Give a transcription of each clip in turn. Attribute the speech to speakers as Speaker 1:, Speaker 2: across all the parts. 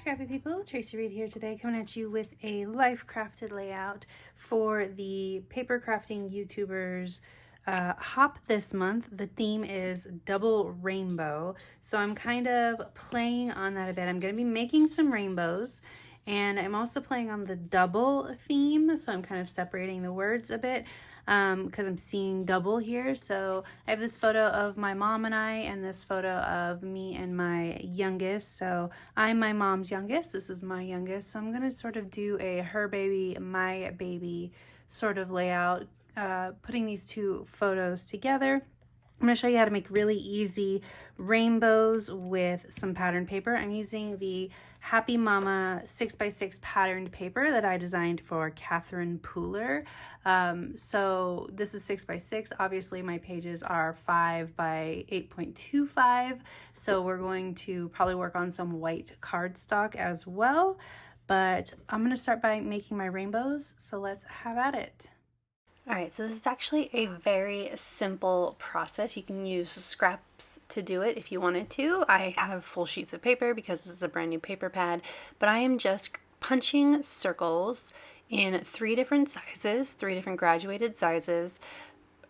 Speaker 1: Scrappy people, Tracy Reed here today, coming at you with a life crafted layout for the paper crafting YouTubers hop this month. The theme is double rainbow, so I'm kind of playing on that a bit. I'm going to be making some rainbows, and I'm also playing on the double theme, so I'm kind of separating the words a bit because I'm seeing double here. So I have this photo of my mom and I, and this photo of me and my youngest. So I'm my mom's youngest, this is my youngest. So I'm gonna sort of do a her baby, my baby sort of layout, putting these two photos together. I'm going to show you how to make really easy rainbows with some patterned paper. I'm using the Happy Mama 6x6 patterned paper that I designed for Catherine Pooler. So this is 6x6. Obviously my pages are 5 by 8.25. So we're going to probably work on some white cardstock as well. But I'm going to start by making my rainbows. So let's have at it. Alright, so this is actually a very simple process. You can use scraps to do it if you wanted to. I have full sheets of paper because this is a brand new paper pad, but I am just punching circles in 3 different sizes, 3 different graduated sizes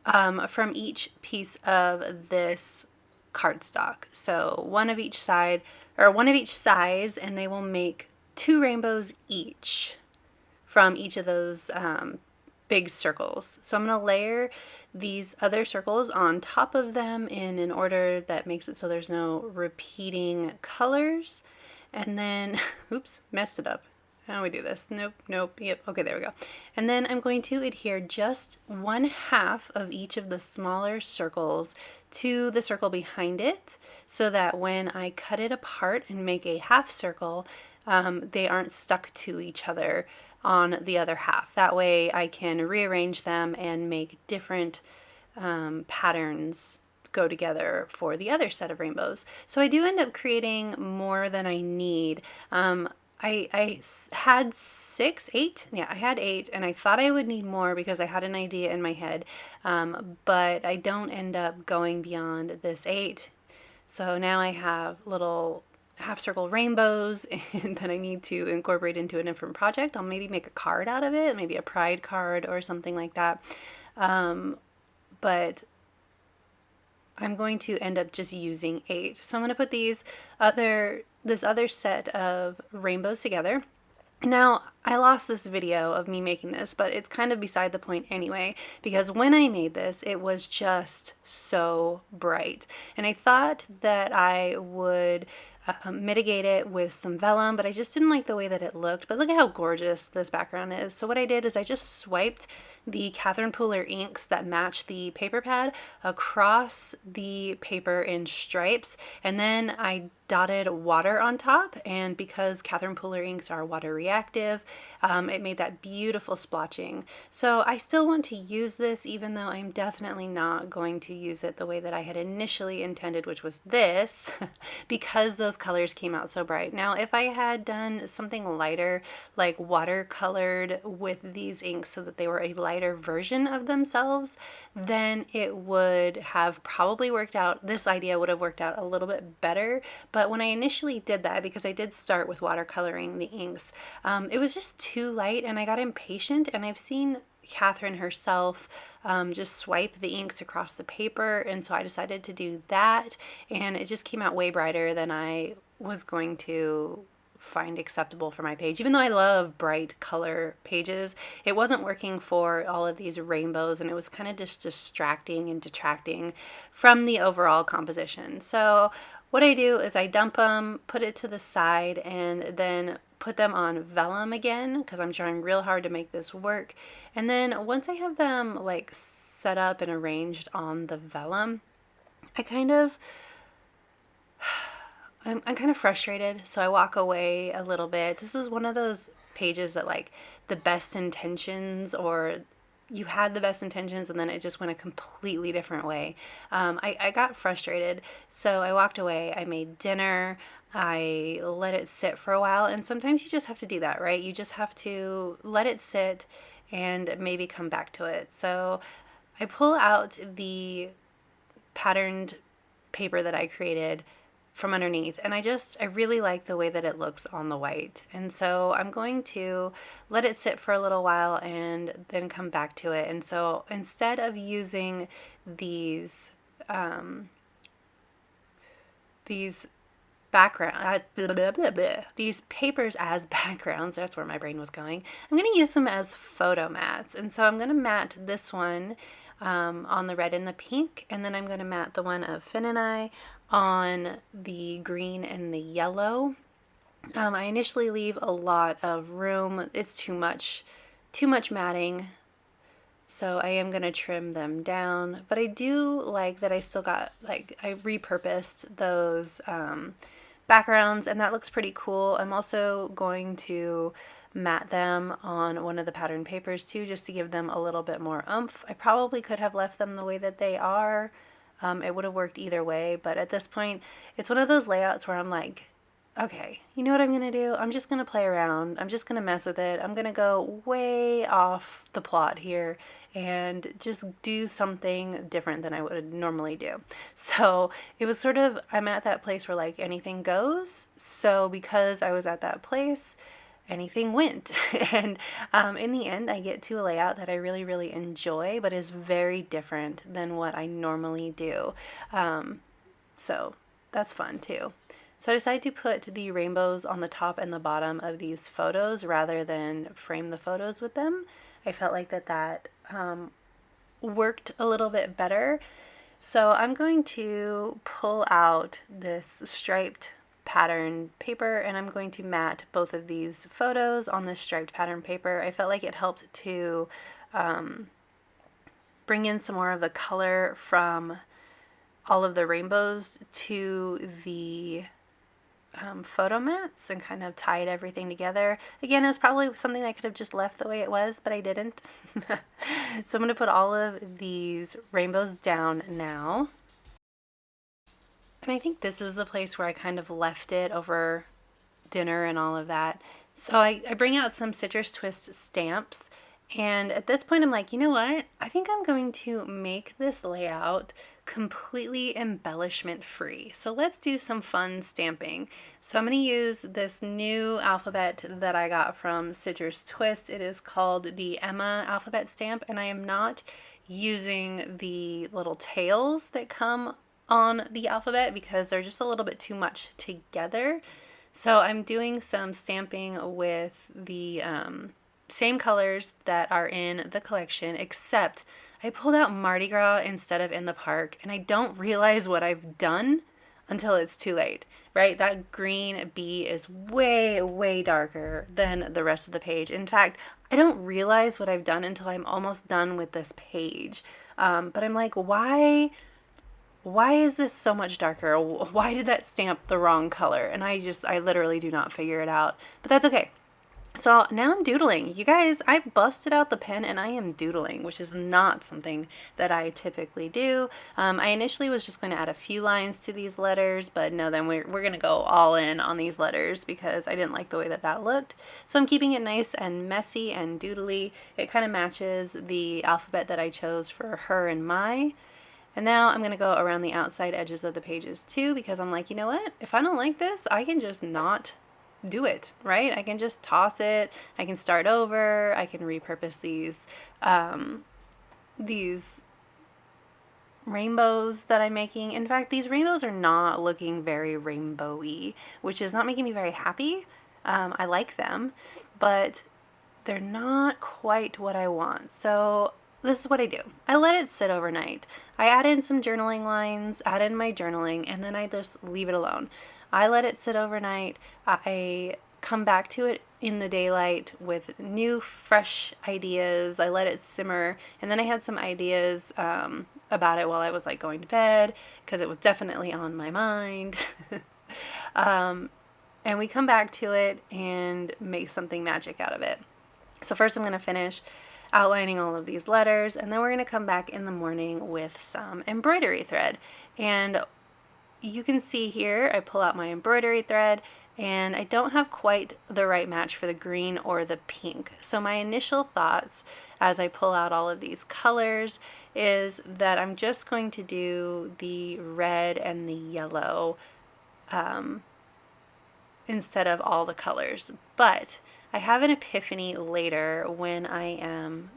Speaker 1: from each piece of this cardstock. So one of each side, or one of each size, and they will make 2 rainbows each from each of those big circles. So I'm going to layer these other circles on top of them in an order that makes it so there's no repeating colors. And then, oops, messed it up. How do we do this? Nope, yep, okay, there we go. And then I'm going to adhere just 1/2 of each of the smaller circles to the circle behind it, so that when I cut it apart and make a half circle, they aren't stuck to each other on the other half. That way I can rearrange them and make different patterns go together for the other set of rainbows. So I do end up creating more than I need. I had 8, yeah, I had 8, and I thought I would need more because I had an idea in my head, but I don't end up going beyond this 8. So now I have little half circle rainbows and that I need to incorporate into a different project. I'll maybe make a card out of it, maybe a pride card or something like that. But I'm going to end up just using 8. So I'm going to put this other set of rainbows together. Now, I lost this video of me making this, but it's kind of beside the point anyway, because when I made this, it was just so bright. And I thought that I would mitigate it with some vellum, but I just didn't like the way that it looked. But look at how gorgeous this background is. So what I did is I just swiped the Catherine Pooler inks that match the paper pad across the paper in stripes, and then I dotted water on top, and because Catherine Pooler inks are water reactive, it made that beautiful splotching. So I still want to use this, even though I'm definitely not going to use it the way that I had initially intended, which was this, because those colors came out so bright. Now, if I had done something lighter, like watercolored with these inks so that they were a lighter version of themselves, then it would have probably worked out, this idea would have worked out a little bit better. But when I initially did that, because I did start with watercoloring the inks, it was just too light and I got impatient, and I've seen Catherine herself just swipe the inks across the paper, and so I decided to do that, and it just came out way brighter than I was going to find acceptable for my page. Even though I love bright color pages, it wasn't working for all of these rainbows, and it was kind of just distracting and detracting from the overall composition. So what I do is I dump them, put it to the side, and then put them on vellum again, because I'm trying real hard to make this work. And then once I have them like set up and arranged on the vellum, I'm kind of frustrated, so I walk away a little bit. This is one of those pages that, like, the best intentions, or you had the best intentions and then it just went a completely different way. I got frustrated, so I walked away. I made dinner. I let it sit for a while, and sometimes you just have to do that, right? You just have to let it sit and maybe come back to it. So I pull out the patterned paper that I created from underneath, and I really like the way that it looks on the white. And so I'm going to let it sit for a little while and then come back to it. And so instead of using these background these papers as backgrounds, that's where my brain was going, I'm going to use them as photo mats. And so I'm going to mat this one on the red and the pink, and then I'm going to mat the one of Finn and I on the green and the yellow. I initially leave a lot of room. It's too much matting, so I am going to trim them down. But I do like that I still got, like, I repurposed those backgrounds, and that looks pretty cool. I'm also going to mat them on one of the pattern papers too, just to give them a little bit more oomph. I probably could have left them the way that they are. It would have worked either way, but at this point, it's one of those layouts where I'm like, okay, you know what I'm gonna do? I'm just gonna play around. I'm just gonna mess with it. I'm gonna go way off the plot here and just do something different than I would normally do. So it was sort of, I'm at that place where like anything goes. So because I was at that place, anything went. And in the end, I get to a layout that I really, really enjoy, but is very different than what I normally do. So that's fun too. So I decided to put the rainbows on the top and the bottom of these photos rather than frame the photos with them. I felt like that worked a little bit better. So I'm going to pull out this striped pattern paper, and I'm going to mat both of these photos on this striped pattern paper. I felt like it helped to bring in some more of the color from all of the rainbows to the photo mats and kind of tied everything together. Again, it was probably something I could have just left the way it was, but I didn't. So I'm going to put all of these rainbows down now. And I think this is the place where I kind of left it over dinner and all of that. So I bring out some Citrus Twist stamps, and at this point I'm like, you know what? I think I'm going to make this layout completely embellishment free. So let's do some fun stamping. So I'm going to use this new alphabet that I got from Citrus Twist. It is called the Emma alphabet stamp, and I am not using the little tails that come on the alphabet because they're just a little bit too much together. So I'm doing some stamping with the same colors that are in the collection, except I pulled out Mardi Gras instead of In the Park, and I don't realize what I've done until it's too late, right? That green bee is way, way darker than the rest of the page. In fact, I don't realize what I've done until I'm almost done with this page. But I'm like, why is this so much darker? Why did that stamp the wrong color? And I literally do not figure it out, but that's okay. So now I'm doodling. You guys, I busted out the pen and I am doodling, which is not something that I typically do. I initially was just going to add a few lines to these letters, but no, then we're going to go all in on these letters because I didn't like the way that looked. So I'm keeping it nice and messy and doodly. It kind of matches the alphabet that I chose for her and my. And now I'm going to go around the outside edges of the pages too, because I'm like, you know what? If I don't like this, I can just not do it, right? I can just toss it. I can start over. I can repurpose these rainbows that I'm making. In fact, these rainbows are not looking very rainbowy, which is not making me very happy. I like them, but they're not quite what I want. So this is what I do. I let it sit overnight. I add in some journaling lines, add in my journaling, and then I just leave it alone. I let it sit overnight. I come back to it in the daylight with new, fresh ideas. I let it simmer, and then I had some ideas about it while I was like going to bed because it was definitely on my mind. And we come back to it and make something magic out of it. So first I'm going to finish outlining all of these letters, and then we're going to come back in the morning with some embroidery thread. And you can see here I pull out my embroidery thread, and I don't have quite the right match for the green or the pink. So my initial thoughts as I pull out all of these colors is that I'm just going to do the red and the yellow instead of all the colors. But I have an epiphany later when I am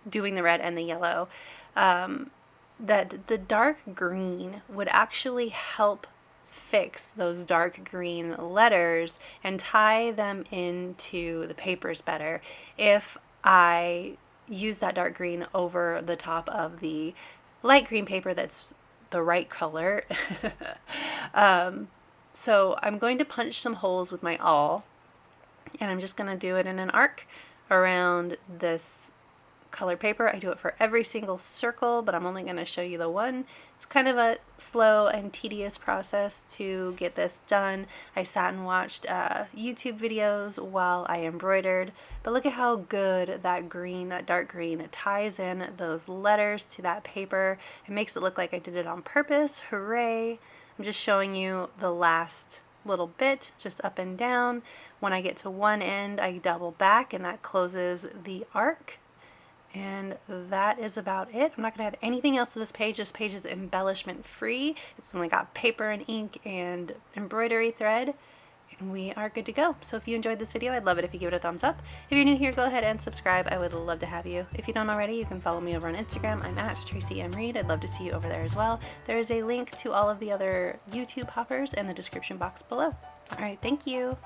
Speaker 1: doing the red and the yellow, that the dark green would actually help fix those dark green letters and tie them into the papers better if I use that dark green over the top of the light green paper that's the right color. So I'm going to punch some holes with my awl, and I'm just going to do it in an arc around this color paper. I do it for every single circle, but I'm only going to show you the one. It's kind of a slow and tedious process to get this done. I sat and watched YouTube videos while I embroidered, but look at how good that green, that dark green, ties in those letters to that paper. It makes it look like I did it on purpose. Hooray! I'm just showing you the last little bit, just up and down. When I get to one end, I double back, and that closes the arc. And that is about it. I'm not going to add anything else to this page. This page is embellishment free. It's only got paper and ink and embroidery thread, and we are good to go. So if you enjoyed this video, I'd love it if you give it a thumbs up. If you're new here, go ahead and subscribe. I would love to have you. If you don't already, you can follow me over on Instagram. I'm at Traci M. Reed. I'd love to see you over there as well. There is a link to all of the other YouTube hoppers in the description box below. All right, thank you.